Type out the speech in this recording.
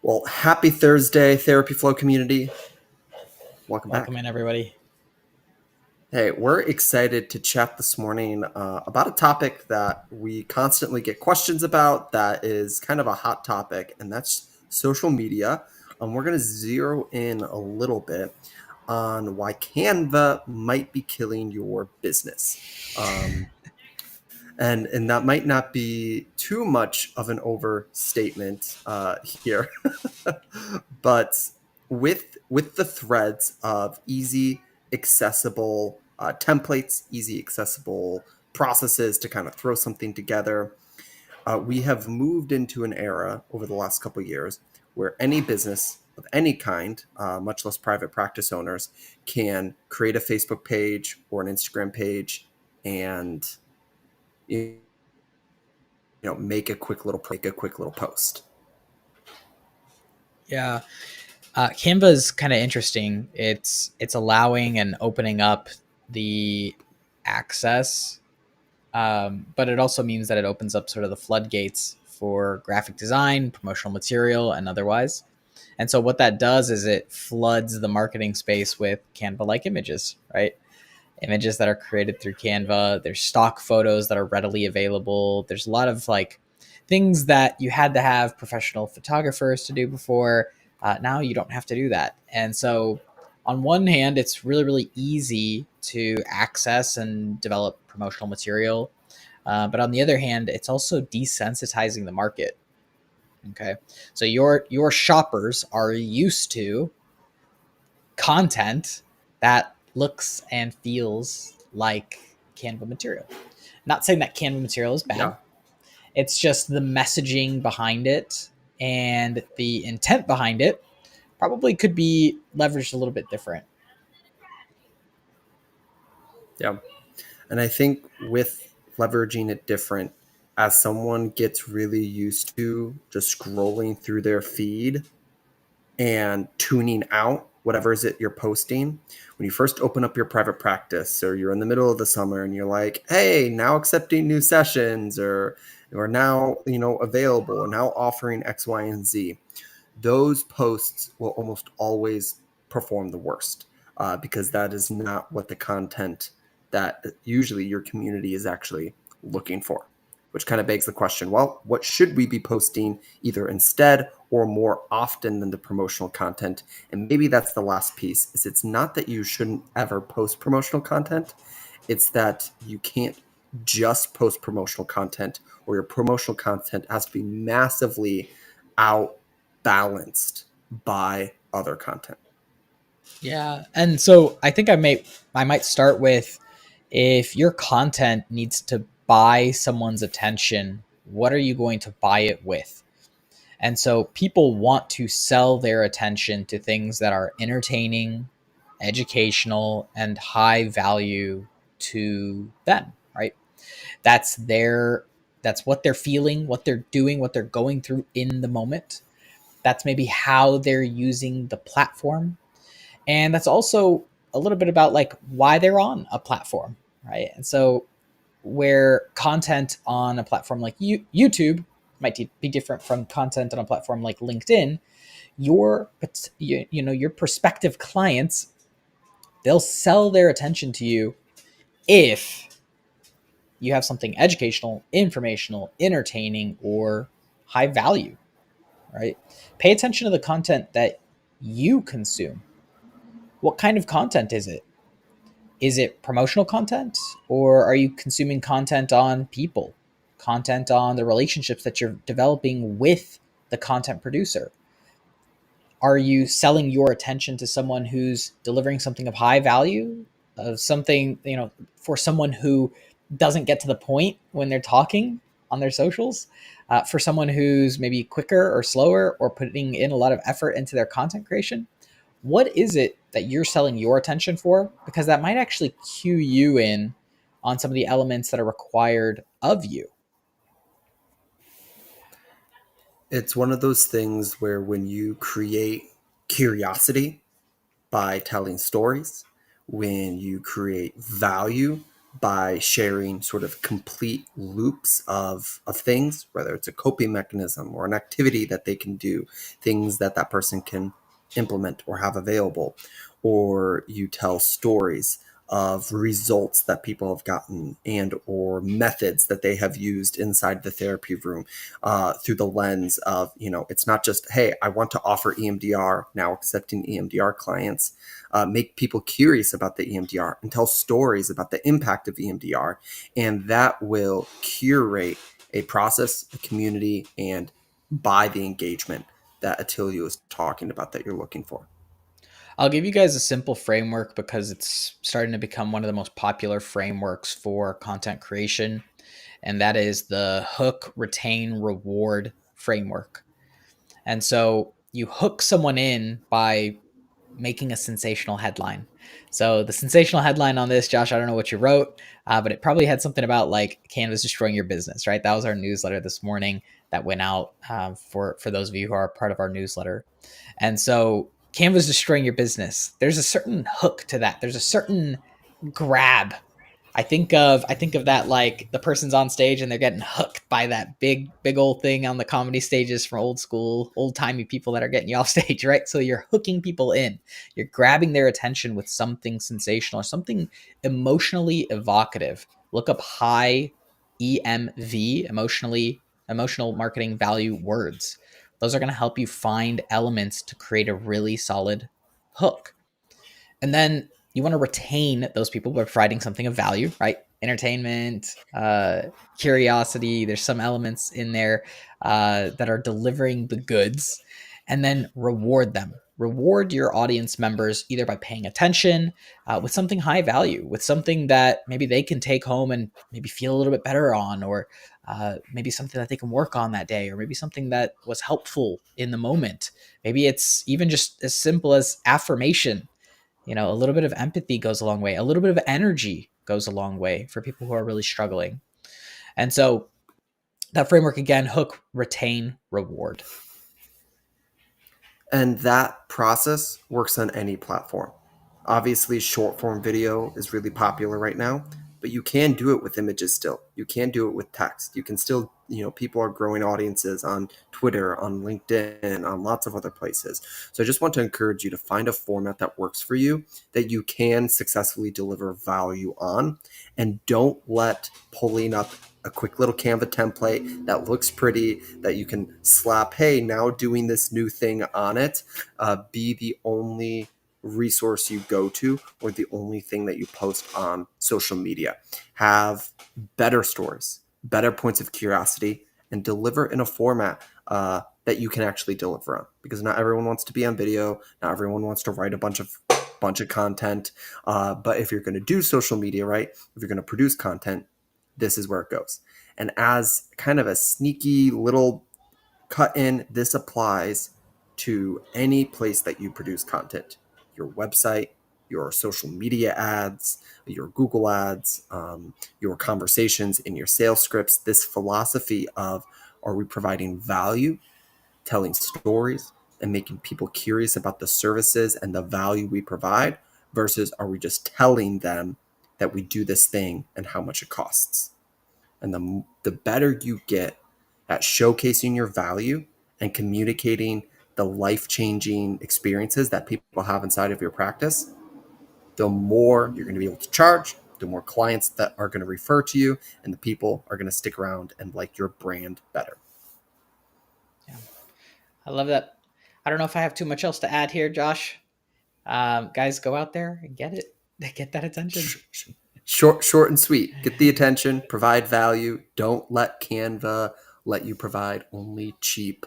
Well, happy Thursday, Therapy Flow community. Welcome Welcome back. in, everybody. Hey, we're excited to chat this morning about a topic that we constantly get questions about that is kind of a hot topic, and that's social media. We're going to zero in a little bit on why Canva might be killing your business. And that might not be too much of an overstatement here. But with the threads of easy, accessible templates, easy, accessible processes to kind of throw something together, we have moved into an era over the last couple of years where any business of any kind, much less private practice owners, can create a Facebook page or an Instagram page and make a quick little post. Yeah, Canva is kind of interesting. It's allowing and opening up the access, but it also means that it opens up sort of the floodgates for graphic design, promotional material, and otherwise. And so what that does is it floods the marketing space with Canva-like images, right? Images that are created through Canva. There's stock photos that are readily available. There's a lot of like things that you had to have professional photographers to do before. Now you don't have to do that. And so, on one hand, it's really, really easy to access and develop promotional material. But on the other hand, it's also desensitizing the market. Okay. So your shoppers are used to content that looks and feels like Canva material. Not saying that Canva material is bad. Yeah. It's just the messaging behind it and the intent behind it probably could be leveraged a little bit different. Yeah. And I think with leveraging it different, as someone gets really used to just scrolling through their feed and tuning out whatever is it you're posting, when you first open up your private practice or you're in the middle of the summer and you're like, hey, now accepting new sessions or now, available or now offering X, Y, and Z, those posts will almost always perform the worst because that is not what the content that usually your community is actually looking for. Which kind of begs the question, well, what should we be posting either instead or more often than the promotional content? And maybe that's the last piece, is it's not that you shouldn't ever post promotional content. It's that you can't just post promotional content, or your promotional content has to be massively out balanced by other content. Yeah. And so I think I might start with, if your content needs to buy someone's attention, what are you going to buy it with? And so people want to sell their attention to things that are entertaining, educational, and high value to them, right? That's their that's what they're feeling, what they're doing, what they're going through in the moment. That's maybe how they're using the platform. And that's also a little bit about like why they're on a platform, right? And so where content on a platform like YouTube might be different from content on a platform like LinkedIn, your your prospective clients, they'll sell their attention to you if you have something educational, informational, entertaining, or high value, right? Pay attention to the content that you consume. What kind of content is it? Is it promotional content, or are you consuming content on people, content on the relationships that you're developing with the content producer? Are you selling your attention to someone who's delivering something of high value, of something, for someone who doesn't get to the point when they're talking on their socials, for someone who's maybe quicker or slower or putting in a lot of effort into their content creation? What is it that you're selling your attention for? Because that might actually cue you in on some of the elements that are required of you. It's one of those things where when you create curiosity by telling stories, when you create value by sharing sort of complete loops of things, whether it's a coping mechanism or an activity that they can do, things that that person can implement or have available, or you tell stories of results that people have gotten and or methods that they have used inside the therapy room, through the lens of, it's not just, hey, I want to offer EMDR, now accepting EMDR clients. Make people curious about the EMDR and tell stories about the impact of EMDR, and that will curate a process, a community, and buy the engagement that Attilio is talking about that you're looking for. I'll give you guys a simple framework because it's starting to become one of the most popular frameworks for content creation, and that is the hook, retain, reward framework. And so you hook someone in by making a sensational headline. So the sensational headline on this, Josh, I don't know what you wrote, but it probably had something about like Canva's destroying your business, right? That was our newsletter this morning that went out, for those of you who are part of our newsletter. And so Canva's destroying your business. There's a certain hook to that. There's a certain grab. I think of that like the person's on stage and they're getting hooked by that big old thing on the comedy stages from old school, old timey people that are getting you off stage, right? So you're hooking people in. You're grabbing their attention with something sensational or something emotionally evocative. Look up high EMV, emotional marketing value words. Those are going to help you find elements to create a really solid hook. And then you want to retain those people by providing something of value, right? Entertainment, curiosity. There's some elements in there that are delivering the goods, and then reward them. Reward your audience members either by paying attention, with something high value, with something that maybe they can take home and maybe feel a little bit better on, or maybe something that they can work on that day, or maybe something that was helpful in the moment. Maybe it's even just as simple as affirmation. A little bit of empathy goes a long way. A little bit of energy goes a long way for people who are really struggling. And so that framework again, hook, retain, reward. And that process works on any platform. Obviously, short form video is really popular right now, but you can do it with images still. You can do it with text. You can still, people are growing audiences on Twitter, on LinkedIn, on lots of other places. So I just want to encourage you to find a format that works for you, that you can successfully deliver value on, and don't let pulling up a quick little Canva template that looks pretty, that you can slap, hey, now doing this new thing on it, be the only resource you go to or the only thing that you post on social media. Have better stories, better points of curiosity, and deliver in a format that you can actually deliver on. Because not everyone wants to be on video, not everyone wants to write a bunch of content. But if you're going to do social media right, if you're going to produce content, this is where it goes. And as kind of a sneaky little cut in, this applies to any place that you produce content, your website, your social media ads, your Google ads, your conversations in your sales scripts. This philosophy of, are we providing value, telling stories, and making people curious about the services and the value we provide, versus are we just telling them that we do this thing and how much it costs? And the better you get at showcasing your value and communicating the life-changing experiences that people have inside of your practice, the more you're going to be able to charge, the more clients that are going to refer to you, and the people are going to stick around and like your brand better. Yeah, I love that. I don't know if I have too much else to add here, Josh. Guys, go out there and get it. Get that attention. Short and sweet. Get the attention, provide value. Don't let Canva let you provide only cheap